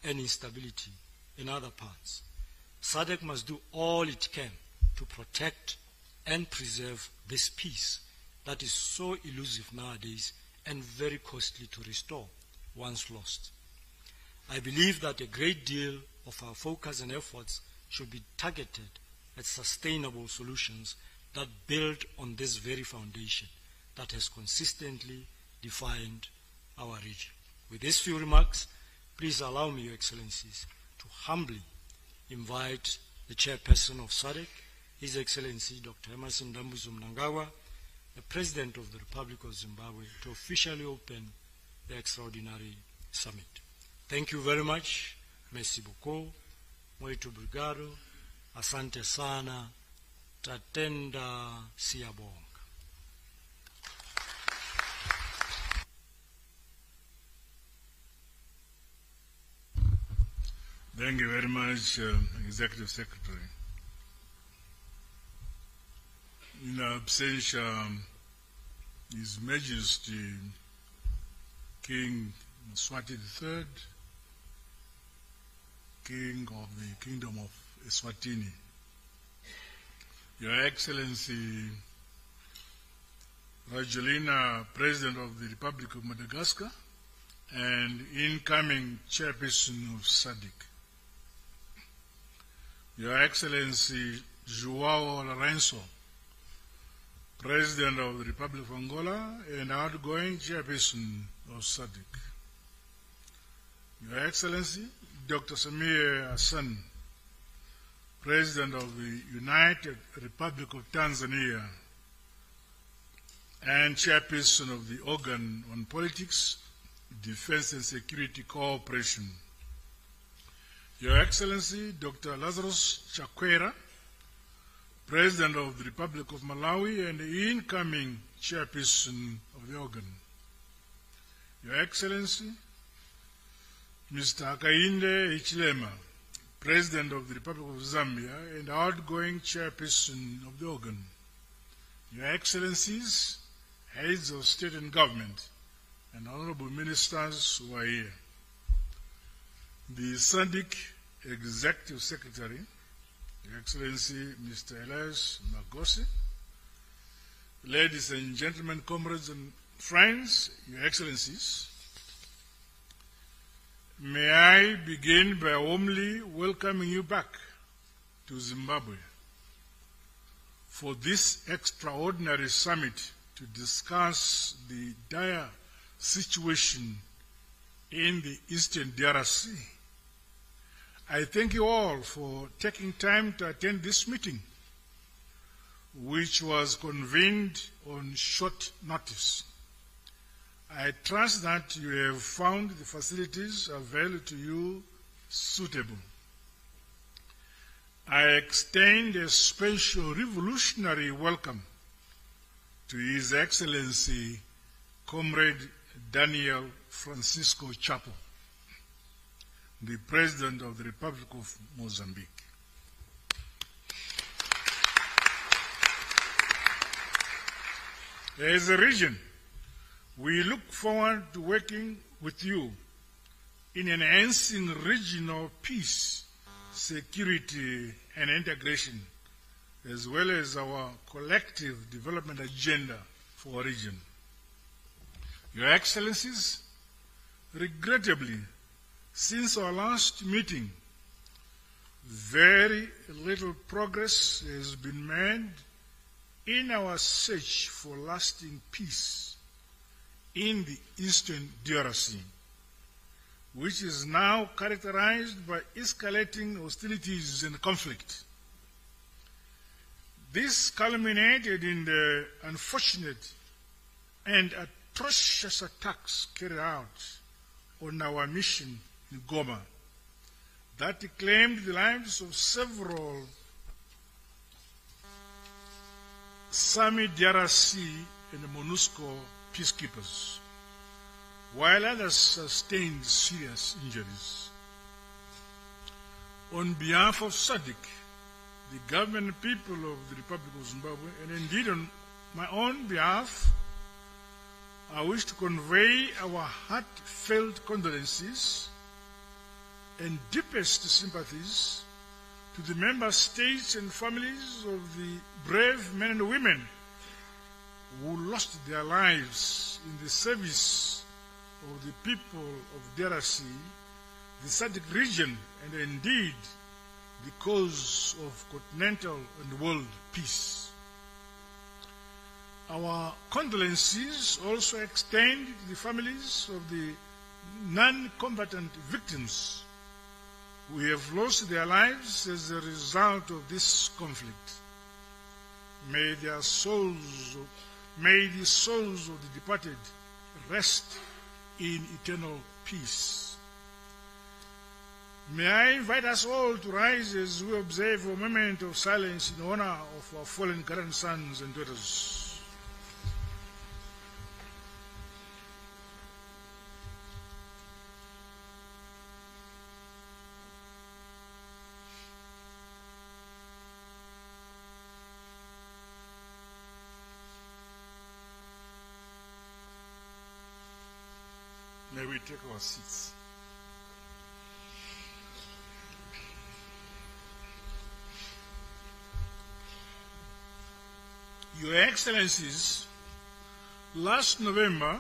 and instability in other parts. Sadc must do all it can to protect and preserve this peace that is so elusive nowadays and very costly to restore once lost. I believe that a great deal of our focus and efforts should be targeted at sustainable solutions that build on this very foundation that has consistently defined our region. With these few remarks, please allow me, Your Excellencies, to humbly invite the Chairperson of SADC, His Excellency Dr. Emerson Dambuzo Mnangagwa, the President of the Republic of Zimbabwe, to officially open the extraordinary summit. Thank you very much. Merci beaucoup. Muito obrigado. Asante sana. Tatenda siyabonga. Thank you very much, Executive Secretary. In absentia, His Majesty King Mswati III, King of the Kingdom of Eswatini, Your Excellency Rajoelina, President of the Republic of Madagascar, and incoming Chairperson of SADC, Your Excellency João Lourenço, President of the Republic of Angola and outgoing Chairperson of SADC, Your Excellency Dr. Samia Hassan, President of the United Republic of Tanzania and Chairperson of the Organ on Politics, Defense and Security Cooperation, Your Excellency Dr. Lazarus Chakwera, President of the Republic of Malawi and incoming Chairperson of the organ, Your Excellency Mr. Hakainde Hichilema, President of the Republic of Zambia and outgoing Chairperson of the organ, Your Excellencies, Heads of State and Government, and Honorable Ministers who are here, the SADC Executive Secretary, Your Excellency Mr. Elias Magosi, ladies and gentlemen, comrades and friends, Your Excellencies, may I begin by warmly welcoming you back to Zimbabwe for this extraordinary summit to discuss the dire situation in the Eastern DRC. I thank you all for taking time to attend this meeting, which was convened on short notice. I trust that you have found the facilities available to you suitable. I extend a special revolutionary welcome to His Excellency Comrade Daniel Francisco Chapo, the President of the Republic of Mozambique. As a region, we look forward to working with you in enhancing regional peace, security, and integration, as well as our collective development agenda for our region. Your Excellencies, regrettably, since our last meeting, very little progress has been made in our search for lasting peace in the Eastern DRC, which is now characterized by escalating hostilities and conflict. This culminated in the unfortunate and atrocious attacks carried out on our mission in Goma that claimed the lives of several Sami DRC and MONUSCO peacekeepers, while others sustained serious injuries. On behalf of SADC, the government and people of the Republic of Zimbabwe, and indeed on my own behalf, I wish to convey our heartfelt condolences and deepest sympathies to the member states and families of the brave men and women who lost their lives in the service of the people of DRC, the Sadc region, and indeed the cause of continental and world peace. Our condolences also extend to the families of the non-combatant victims who have lost their lives as a result of this conflict. May the souls of the departed rest in eternal peace. May I invite us all to rise as we observe a moment of silence in honor of our fallen grandsons and daughters. May we take our seats. Your Excellencies, last November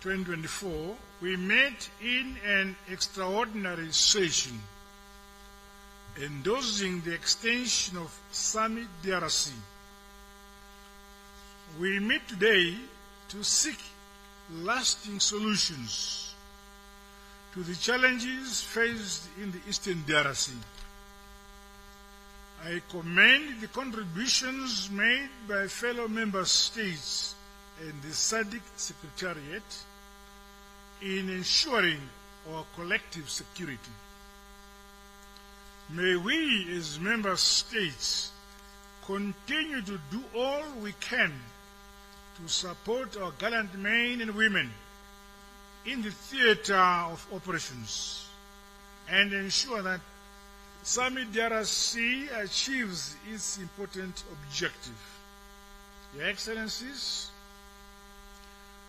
2024, we met in an extraordinary session endorsing the extension of Summit DRC. We meet today to seek lasting solutions to the challenges faced in the Eastern DRC. I commend the contributions made by fellow member states and the Sadc Secretariat in ensuring our collective security. May we as member states continue to do all we can to support our gallant men and women in the theater of operations and ensure that Summit DRC achieves its important objective. Your Excellencies,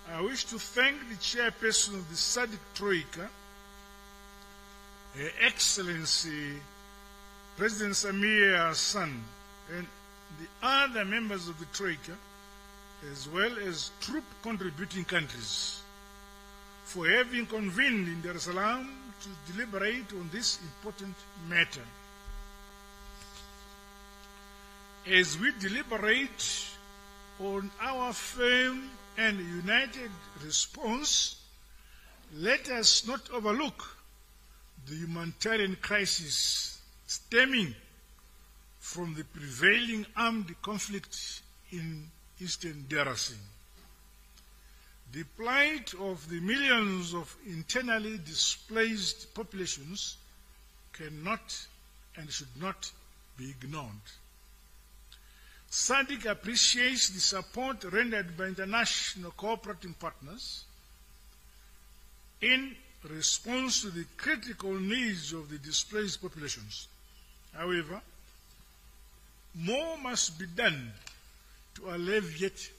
I wish to thank the chairperson of the Sadc Troika, Her Excellency President Samia, and the other members of the Troika, as well as troop contributing countries, for having convened in Dar es Salaam to deliberate on this important matter. As we deliberate on our firm and united response, let us not overlook the humanitarian crisis stemming from the prevailing armed conflict in Eastern DRC. The plight of the millions of internally displaced populations cannot and should not be ignored. Sadc appreciates the support rendered by international cooperating partners in response to the critical needs of the displaced populations. However, more must be done to alleviate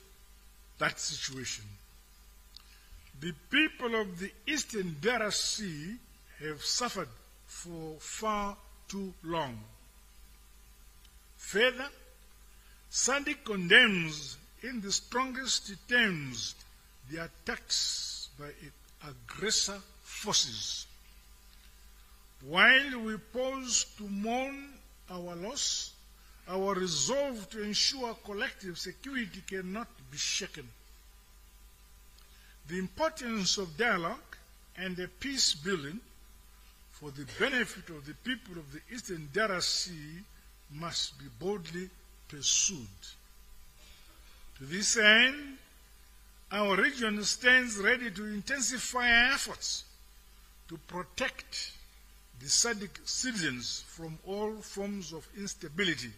that situation. The people of the Eastern DRC have suffered for far too long. Further, Sadc condemns in the strongest terms the attacks by aggressor forces. While we pause to mourn our loss, our resolve to ensure collective security cannot be shaken. The importance of dialogue and peace building for the benefit of the people of the Eastern DRC must be boldly pursued. To this end, our region stands ready to intensify our efforts to protect the Sadc citizens from all forms of instability,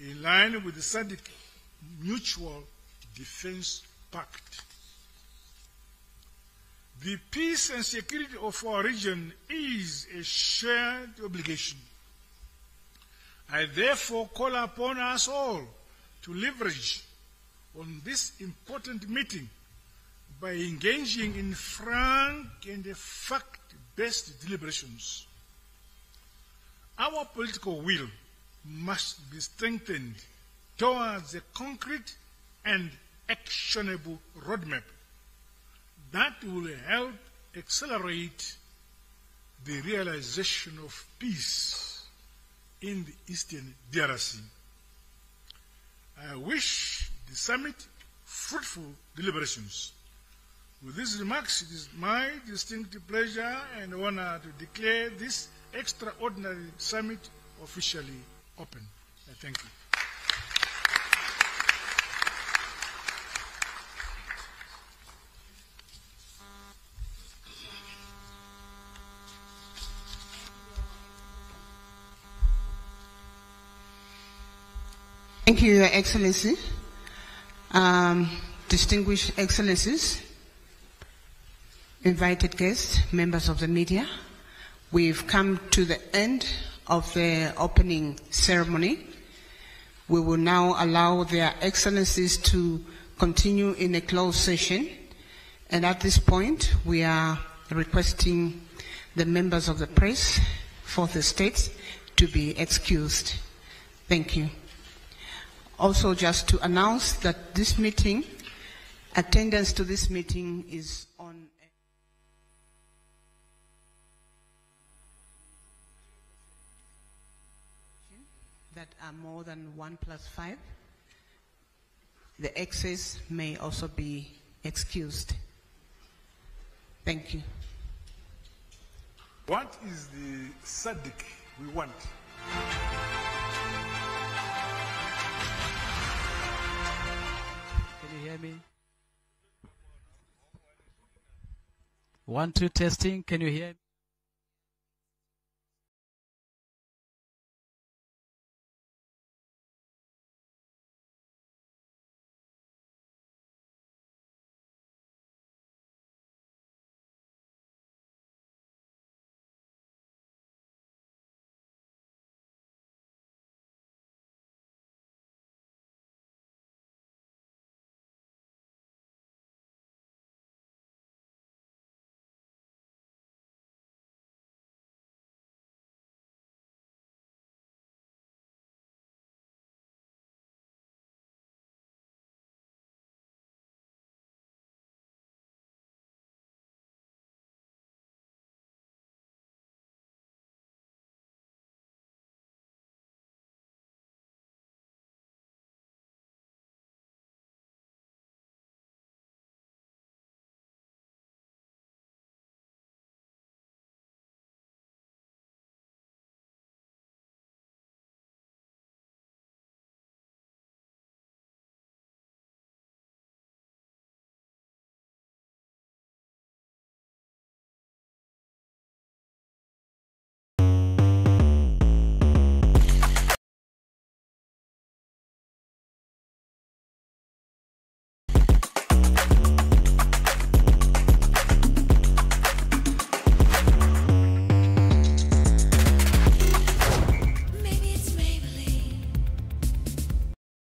in line with the Sadc Mutual Defense Pact. The peace and security of our region is a shared obligation. I therefore call upon us all to leverage on this important meeting by engaging in frank and fact-based deliberations. Our political will must be strengthened towards a concrete and actionable roadmap that will help accelerate the realization of peace in the Eastern DRC. I wish the summit fruitful deliberations. With these remarks, it is my distinct pleasure and honor to declare this extraordinary summit officially open. I thank you. Thank you, Your Excellency. Distinguished Excellencies, invited guests, members of the media, we've come to the end of the opening ceremony. We will now allow Their Excellencies to continue in a closed session. And at this point, we are requesting the members of the press for the states to be excused. Thank you. Also, just to announce that this meeting, attendance to this meeting is on that are more than 1+5. The excess may also be excused. Thank you. What is the Sadc we want? Can you hear me? 1, 2, testing. Can you hear me?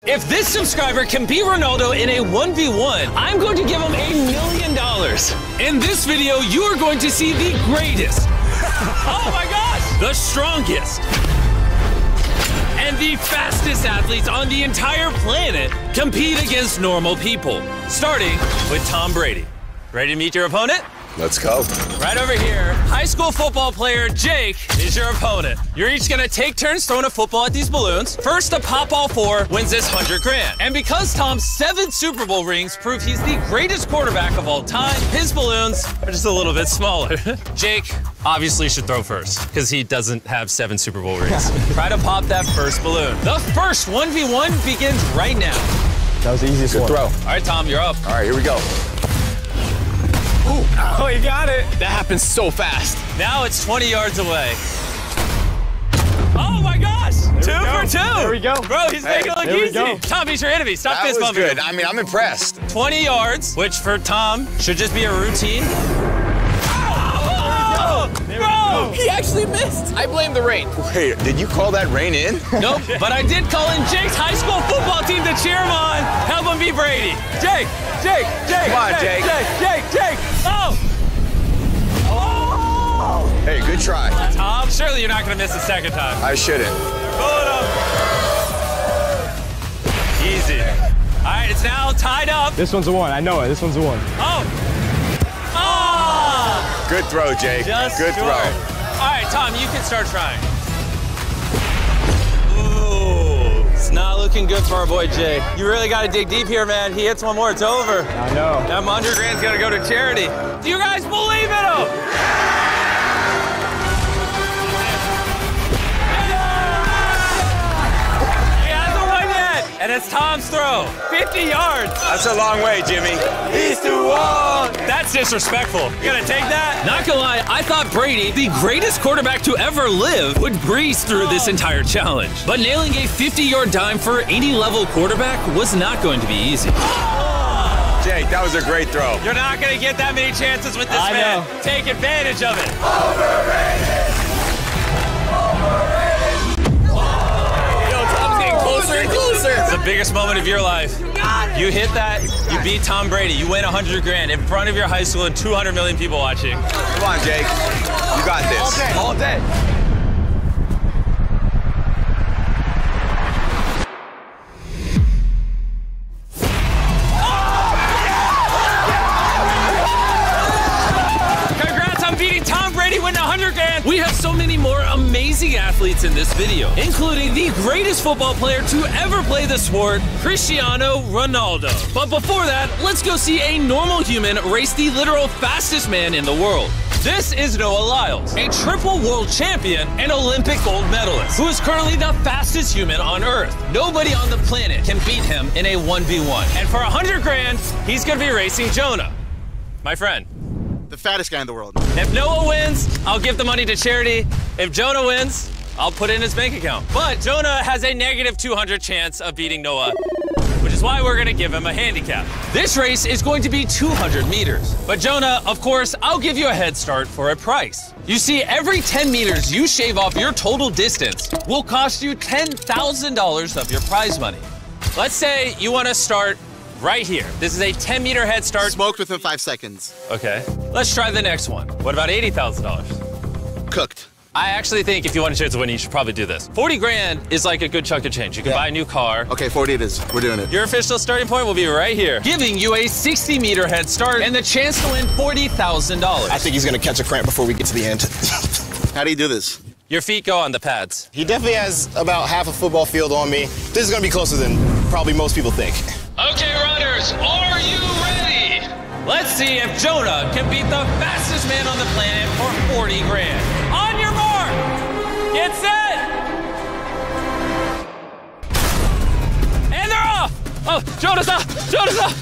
If this subscriber can beat Ronaldo in a 1v1, I'm going to give him $1 million. In this video, you are going to see the greatest, oh my gosh, the strongest, and the fastest athletes on the entire planet compete against normal people, starting with Tom Brady. Ready to meet your opponent? Let's go. Right over here, high school football player Jake is your opponent. You're each gonna take turns throwing a football at these balloons. First to pop all 4 wins this $100,000. And because Tom's 7 Super Bowl rings prove he's the greatest quarterback of all time, his balloons are just a little bit smaller. Jake obviously should throw first, because he doesn't have 7 Super Bowl rings. Try to pop that first balloon. The first 1v1 begins right now. That was the easiest one. Good throw. All right, Tom, you're up. All right, here we go. Ooh. Oh, you got it. That happens so fast. Now it's 20 yards away. Oh my gosh! 2 for 2. There we go. Bro, he's making it look easy. Tom, he's your enemy. Stop fist bumping. That was good. I mean, I'm impressed. 20 yards, which for Tom should just be a routine. Oh! Bro, he actually missed. fast. I blame the rain. Wait, did you call that rain in? Nope, but I did call in Jake's high school football team to cheer him on. Help him beat Brady. Jake. Come on, Jake. Jake. Oh! Hey, good try. Tom, surely you're not going to miss the second time. I shouldn't. Pull it up. Easy. All right, it's now tied up. This one's a one. I know it. This one's a one. Oh! Good throw, Jake. Just good short. throw. All right, Tom, you can start trying. Ooh, it's not looking good for our boy Jake. You really got to dig deep here, man. He hits one more, it's over. I know. That 100 grand's got to go to charity. Do you guys believe in him? And it's Tom's throw. 50 yards. That's a long way, Jimmy. He's too long. That's disrespectful. You gonna take that? Not gonna lie, I thought Brady, the greatest quarterback to ever live, would breeze through this entire challenge. But nailing a 50-yard dime for any level quarterback was not going to be easy. Jake, that was a great throw. You're not gonna get that many chances with this man. Take advantage of it. Closer and closer. It's the biggest moment of your life. You hit that, you beat Tom Brady, you win 100 grand in front of your high school and 200 million people watching. Come on, Jake. You got this. All day. Congrats on beating Tom Brady, winning 100 grand. We have so many more amazing athletes in this video, including the greatest football player to ever play the sport, Cristiano Ronaldo. But before that, let's go see a normal human race the literal fastest man in the world. This is Noah Lyles, a triple world champion and Olympic gold medalist, who is currently the fastest human on Earth. Nobody on the planet can beat him in a 1v1. And for 100 grand, he's gonna be racing Jonah, my friend. The fattest guy in the world. If Noah wins, I'll give the money to charity. If Jonah wins, I'll put it in his bank account. But Jonah has a negative 200 chance of beating Noah, which is why we're gonna give him a handicap. This race is going to be 200 meters. But Jonah, of course, I'll give you a head start for a price. You see, every 10 meters you shave off your total distance will cost you $10,000 of your prize money. Let's say you wanna start right here. This is a 10-meter head start. Smoked within 5 seconds. Okay. Let's try the next one. What about $80,000? Cooked. I actually think if you want a chance of winning, you should probably do this. 40 grand is like a good chunk of change. You can buy a new car. Okay, 40 it is. We're doing it. Your official starting point will be right here, giving you a 60-meter head start and the chance to win $40,000. I think he's gonna catch a cramp before we get to the end. How do you do this? Your feet go on the pads. He definitely has about half a football field on me. This is gonna be closer than probably most people think. Okay, runners, are you ready? Let's see if Jonah can beat the fastest man on the planet for 40 grand. On your mark, get set. And they're off. Oh, Jonah's up, Jonah's up.